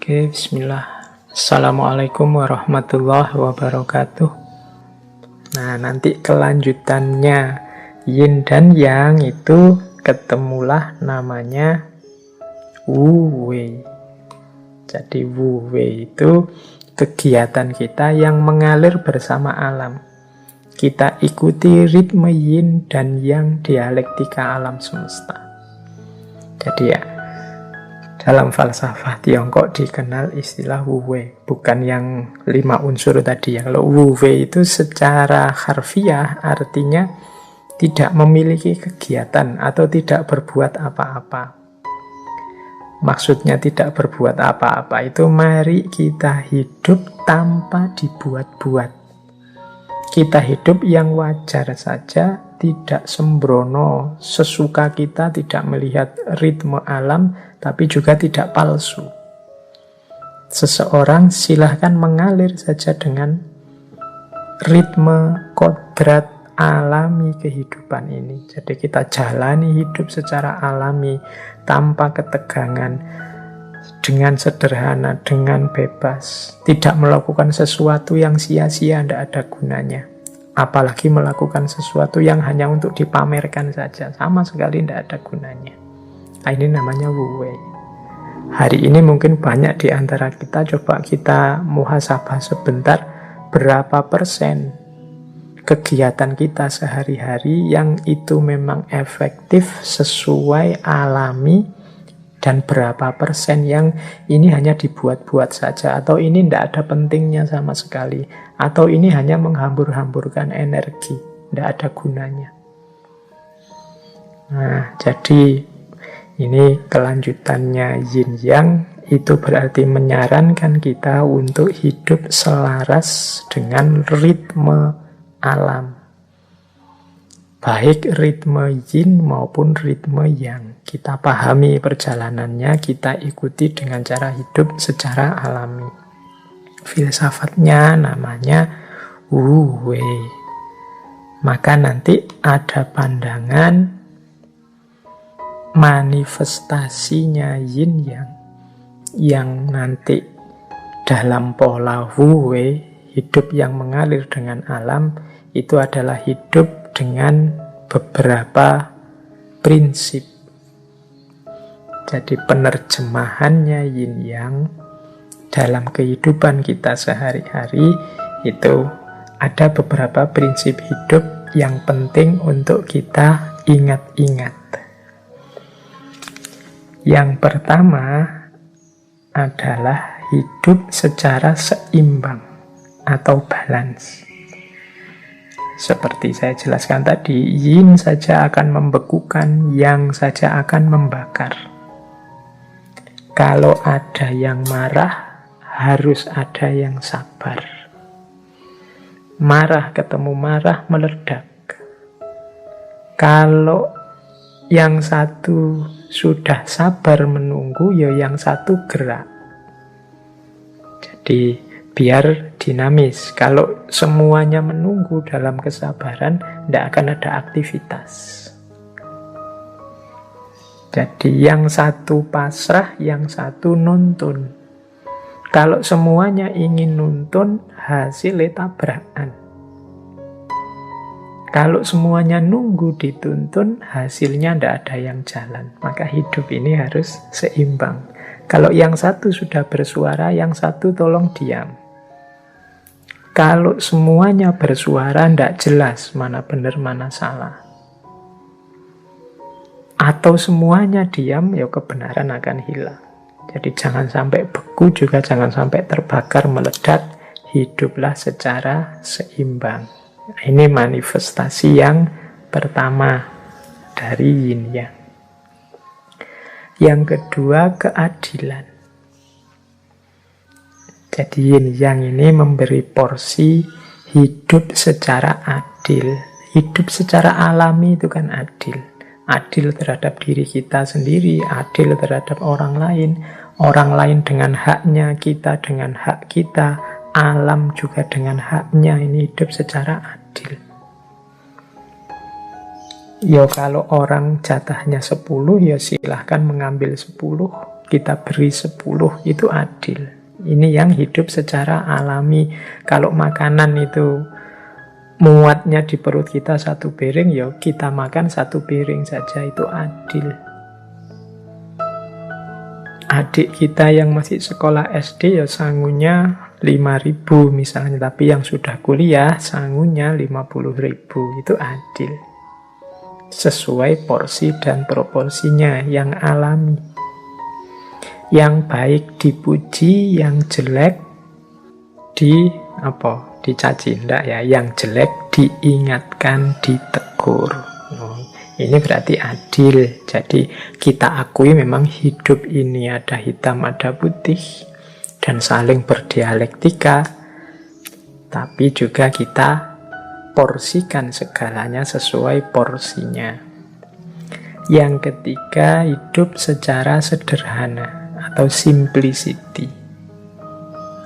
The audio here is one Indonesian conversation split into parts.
Oke, bismillah. Assalamualaikum warahmatullahi wabarakatuh. Nah, nanti kelanjutannya yin dan yang itu ketemulah namanya wu wei. Jadi wu wei itu kegiatan kita yang mengalir bersama alam. Kita ikuti ritme yin dan yang dialektika alam semesta. Jadi ya, dalam falsafah Tiongkok dikenal istilah Wu Wei, bukan yang 5 unsur tadi. Kalau Wu Wei itu secara harfiah artinya tidak memiliki kegiatan atau tidak berbuat apa-apa. Maksudnya tidak berbuat apa-apa itu mari kita hidup tanpa dibuat-buat. Kita hidup yang wajar saja, tidak sembrono, sesuka kita, tidak melihat ritme alam, tapi juga tidak palsu. Seseorang silahkan mengalir saja dengan ritme kodrat alami kehidupan ini. Jadi kita jalani hidup secara alami, tanpa ketegangan, dengan sederhana, dengan bebas. Tidak melakukan sesuatu yang sia-sia, tidak ada gunanya. Apalagi melakukan sesuatu yang hanya untuk dipamerkan saja, sama sekali tidak ada gunanya. Nah, ini namanya Wu Wei. Hari ini mungkin banyak di antara kita, coba kita muhasabah sebentar, berapa persen kegiatan kita sehari-hari yang itu memang efektif, sesuai, alami, dan berapa persen yang ini hanya dibuat-buat saja, atau ini tidak ada pentingnya sama sekali, atau ini hanya menghambur-hamburkan energi, tidak ada gunanya. Nah, jadi ini kelanjutannya yin yang, itu berarti menyarankan kita untuk hidup selaras dengan ritme alam. Baik ritme yin maupun ritme yang. Kita pahami perjalanannya, kita ikuti dengan cara hidup secara alami. Filsafatnya namanya Wu Wei. Maka nanti ada pandangan manifestasinya yin yang nanti dalam pola Wu Wei, hidup yang mengalir dengan alam, itu adalah hidup dengan beberapa prinsip. Jadi penerjemahannya yin yang dalam kehidupan kita sehari-hari itu ada beberapa prinsip hidup yang penting untuk kita ingat-ingat. Yang pertama adalah hidup secara seimbang atau balance. Seperti saya jelaskan tadi, yin saja akan membekukan, yang saja akan membakar. Kalau ada yang marah, harus ada yang sabar. Marah ketemu marah, meledak. Kalau yang satu sudah sabar menunggu, ya yang satu gerak. Jadi biar dinamis. Kalau semuanya menunggu dalam kesabaran, tidak akan ada aktivitas. Jadi yang satu pasrah, yang satu nuntun. Kalau semuanya ingin nuntun, hasilnya tabrakan. Kalau semuanya nunggu dituntun, hasilnya tidak ada yang jalan. Maka hidup ini harus seimbang. Kalau yang satu sudah bersuara, yang satu tolong diam. Kalau semuanya bersuara, tidak jelas mana benar, mana salah. Atau semuanya diam, ya kebenaran akan hilang. Jadi jangan sampai beku, juga jangan sampai terbakar, meledak. Hiduplah secara seimbang. Ini manifestasi yang pertama dari yin yang. Yang kedua, keadilan. Jadi yin yang ini memberi porsi hidup secara adil. Hidup secara alami itu kan adil. Adil terhadap diri kita sendiri, adil terhadap orang lain dengan haknya, kita dengan hak kita, alam juga dengan haknya. Ini hidup secara adil. Ya kalau orang jatahnya 10, ya silahkan mengambil 10. kita beri 10, itu adil. Ini yang hidup secara alami. Kalau makanan itu muatnya di perut kita 1 piring, ya kita makan 1 piring saja, itu adil. Adik kita yang masih sekolah SD ya sangunya 5.000 misalnya, tapi yang sudah kuliah sangunya 50.000, itu adil. Sesuai porsi dan proporsinya yang alami. Yang baik dipuji, yang jelek dicaci, enggak ya, yang jelek diingatkan, ditegur. Ini berarti adil. Jadi kita akui memang hidup ini ada hitam, ada putih, dan saling berdialektika. Tapi juga kita porsikan segalanya sesuai porsinya. Yang ketiga, hidup secara sederhana atau simplicity.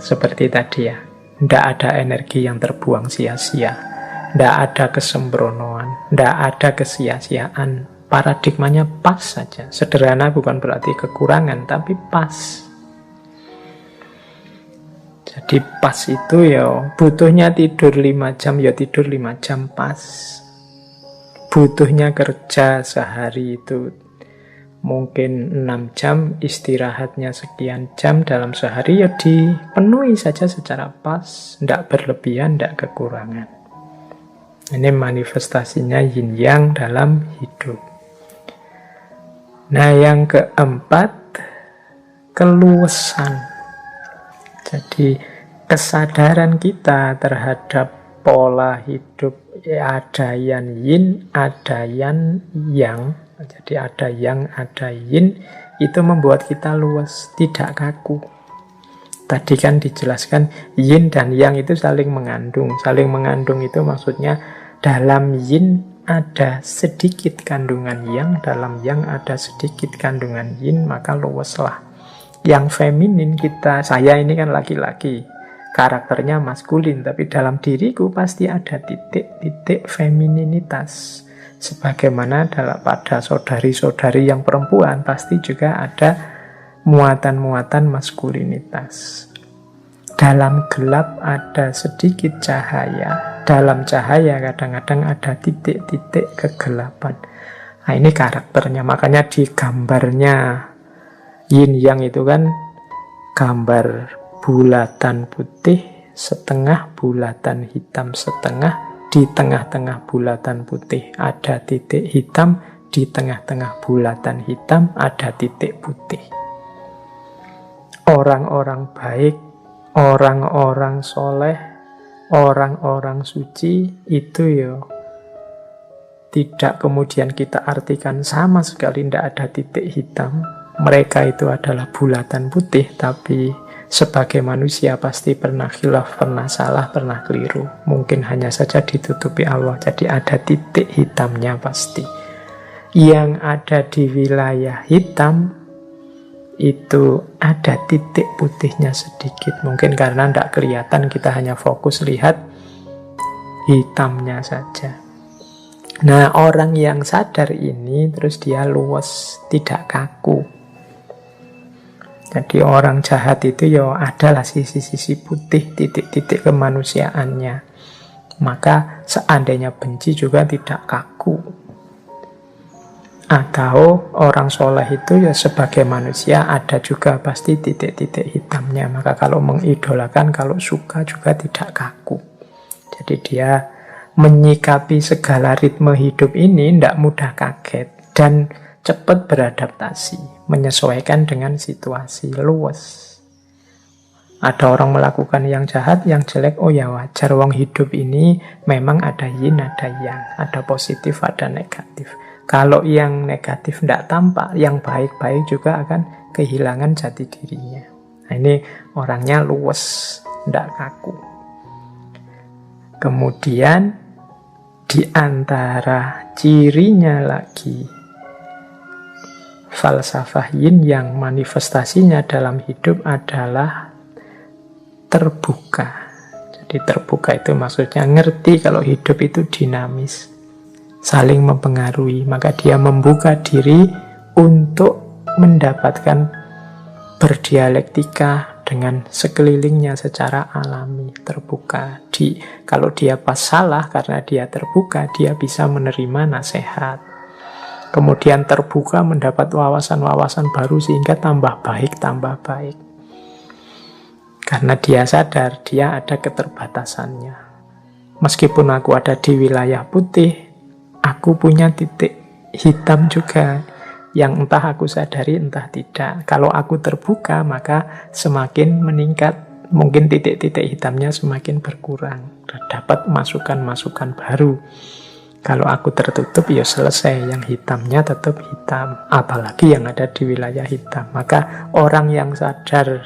Seperti tadi ya, tidak ada energi yang terbuang sia-sia. Tidak ada kesembronoan, tidak ada kesia-siaan. Paradigmanya pas saja. Sederhana bukan berarti kekurangan, tapi pas. Jadi pas itu ya, butuhnya tidur 5 jam, ya tidur 5 jam pas. Butuhnya kerja sehari itu mungkin 6 jam, istirahatnya sekian jam dalam sehari, ya dipenuhi saja secara pas. Tidak berlebihan, tidak kekurangan. Ini manifestasinya yin yang dalam hidup. Nah, yang keempat, keluasan. Jadi kesadaran kita terhadap pola hidup, ada yang yin, ada yang yang. Jadi ada yang, ada yin, itu membuat kita luas, tidak kaku. Tadi kan dijelaskan yin dan yang itu saling mengandung. Saling mengandung itu maksudnya dalam yin ada sedikit kandungan yang, dalam yang ada sedikit kandungan yin, maka luweslah. Yang feminin kita, saya ini kan laki-laki, karakternya maskulin, tapi dalam diriku pasti ada titik-titik femininitas. Sebagaimana pada saudari-saudari yang perempuan pasti juga ada muatan-muatan maskulinitas. Dalam gelap ada sedikit cahaya. Dalam cahaya kadang-kadang ada titik-titik kegelapan. Nah, ini karakternya. Makanya di gambarnya yin yang itu kan gambar bulatan putih, setengah bulatan hitam, setengah. Di tengah-tengah bulatan putih ada titik hitam, di tengah-tengah bulatan hitam ada titik putih. Orang-orang baik, orang-orang soleh, orang-orang suci itu ya tidak kemudian kita artikan sama sekali tidak ada titik hitam. Mereka itu adalah bulatan putih, tapi sebagai manusia pasti pernah khilaf, pernah salah, pernah keliru. Mungkin hanya saja ditutupi Allah. Jadi ada titik hitamnya pasti. Yang ada di wilayah hitam itu ada titik putihnya sedikit. Mungkin karena tidak kelihatan, kita hanya fokus lihat hitamnya saja. Nah, orang yang sadar ini terus dia luas, tidak kaku. Jadi orang jahat itu ya adalah sisi-sisi putih, titik-titik kemanusiaannya. Maka seandainya benci juga tidak kaku. Atau orang soleh itu ya sebagai manusia ada juga pasti titik-titik hitamnya. Maka kalau mengidolakan, kalau suka juga tidak kaku. Jadi dia menyikapi segala ritme hidup ini tidak mudah kaget dan cepat beradaptasi, menyesuaikan dengan situasi, luas. Ada orang melakukan yang jahat, yang jelek, oh ya wajar, wong hidup ini memang ada yin, ada yang, ada positif, ada negatif. Kalau yang negatif tidak tampak, yang baik-baik juga akan kehilangan jati dirinya. Nah, ini orangnya luwes, tidak kaku. Kemudian di antara cirinya lagi falsafah yin yang manifestasinya dalam hidup adalah terbuka. Jadi terbuka itu maksudnya ngerti kalau hidup itu dinamis, saling mempengaruhi, maka dia membuka diri untuk mendapatkan berdialektika dengan sekelilingnya secara alami, terbuka. Kalau dia pas salah, karena dia terbuka, dia bisa menerima nasihat. Kemudian terbuka mendapat wawasan-wawasan baru sehingga tambah baik. Karena dia sadar dia ada keterbatasannya. Meskipun aku ada di wilayah putih, aku punya titik hitam juga yang entah aku sadari entah tidak. Kalau aku terbuka maka semakin meningkat, mungkin titik-titik hitamnya semakin berkurang, dapat masukan-masukan baru. Kalau aku tertutup ya selesai, yang hitamnya tetap hitam, apalagi yang ada di wilayah hitam. Maka orang yang sadar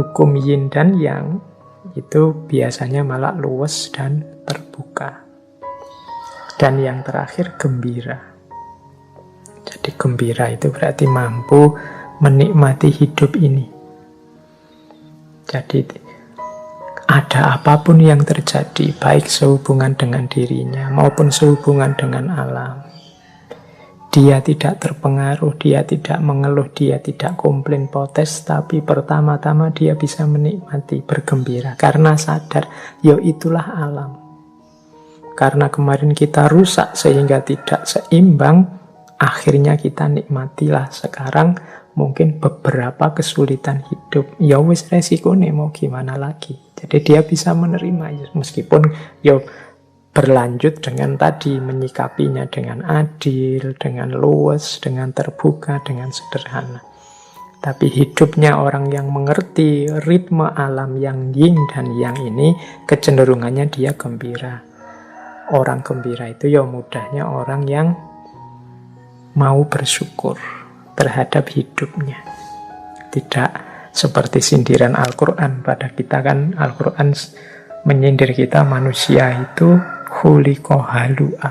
hukum yin dan yang itu biasanya malah luwes dan terbuka. Dan yang terakhir gembira. Jadi gembira itu berarti mampu menikmati hidup ini. Jadi ada apapun yang terjadi, baik sehubungan dengan dirinya maupun sehubungan dengan alam, dia tidak terpengaruh, dia tidak mengeluh, dia tidak komplain protes, tapi pertama-tama dia bisa menikmati, bergembira. Karena sadar, ya itulah alam. Karena kemarin kita rusak sehingga tidak seimbang, akhirnya kita nikmatilah sekarang mungkin beberapa kesulitan hidup. Ya wis resiko nih, mau gimana lagi. Jadi dia bisa menerima, meskipun ya berlanjut dengan tadi, menyikapinya dengan adil, dengan luwes, dengan terbuka, dengan sederhana. Tapi hidupnya orang yang mengerti ritme alam yang yin dan yang ini, kecenderungannya dia gembira. Orang gembira itu ya mudahnya orang yang mau bersyukur terhadap hidupnya. Tidak seperti sindiran Al-Quran pada kita, kan Al-Quran menyindir kita manusia itu khuliqa halu'a,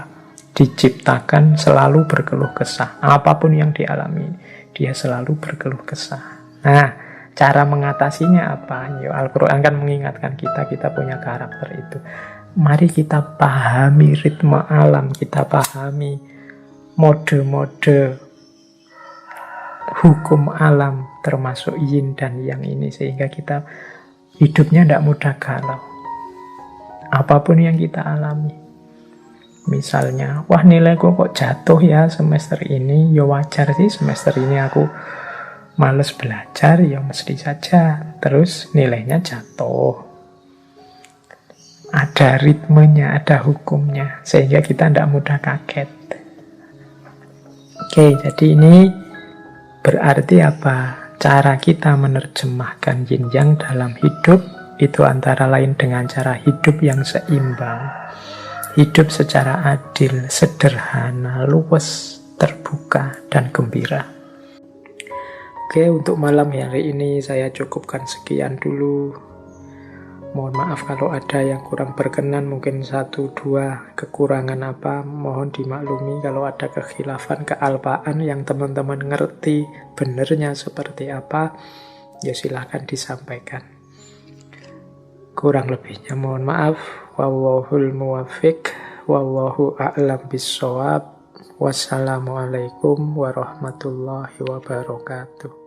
diciptakan selalu berkeluh kesah. Apapun yang dialami, dia selalu berkeluh kesah. Nah, cara mengatasinya apa? Ya, Al-Quran kan mengingatkan kita punya karakter itu. Mari kita pahami ritme alam, kita pahami mode-mode hukum alam, termasuk yin dan yang ini, sehingga kita hidupnya tidak mudah galau. Apapun yang kita alami, misalnya, wah nilaiku kok jatuh ya semester ini, ya wajar sih, semester ini aku males belajar, ya mesti saja, terus nilainya jatuh. Ada ritmenya, ada hukumnya, sehingga kita tidak mudah kaget. Oke, jadi ini berarti apa? Cara kita menerjemahkan yin yang dalam hidup itu antara lain dengan cara hidup yang seimbang, hidup secara adil, sederhana, luwes, terbuka, dan gembira. Oke, untuk malam hari ini saya cukupkan sekian dulu. Mohon maaf kalau ada yang kurang berkenan, mungkin 1-2 kekurangan apa, mohon dimaklumi. Kalau ada kekhilafan, kealpaan yang teman-teman ngerti benernya seperti apa, ya silahkan disampaikan. Kurang lebihnya mohon maaf. Wallahul muwaffiq, wallahu a'lam bissawab. Wassalamualaikum warahmatullahi wabarakatuh.